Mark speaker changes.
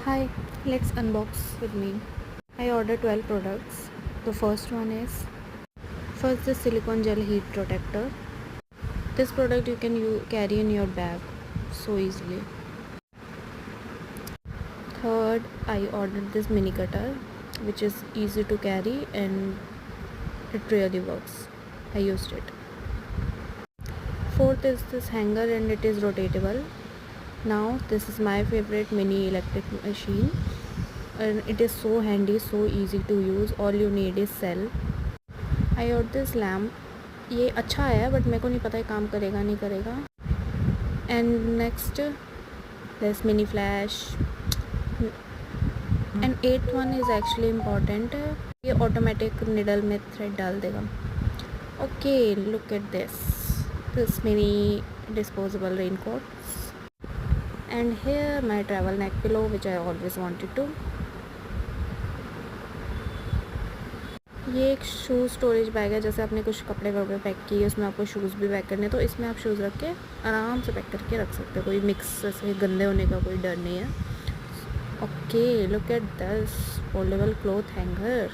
Speaker 1: Hi, let's unbox with me. I ordered 12 products. The first one is first the silicone gel heat protector. This product you can carry in your bag so easily. Third, I ordered this mini cutter which is easy to carry and it really works. I used it. Fourth is this hanger and it is rotatable. Now this is my favorite mini electric machine and it is so handy, so easy to use. All you need is cell. I order this lamp. ये अच्छा है but मेरे को नहीं पता है काम करेगा नहीं करेगा. And next this mini flash and eight one is actually important. ये ऑटोमेटिक निडल में थ्रेड डाल देगा. Okay, look at this mini disposable raincoats. And here my travel neck pillow which I always wanted to. ये एक shoes storage bag है. जैसे आपने कुछ कपड़े वगैरह पैक किए उसमें आपको शूज़ भी पैक करने, तो इसमें आप शूज़ रख के आराम से पैक करके रख सकते हो. कोई मिक्स ऐसे गंदे होने का कोई डर नहीं है. Okay, look at this foldable cloth hanger.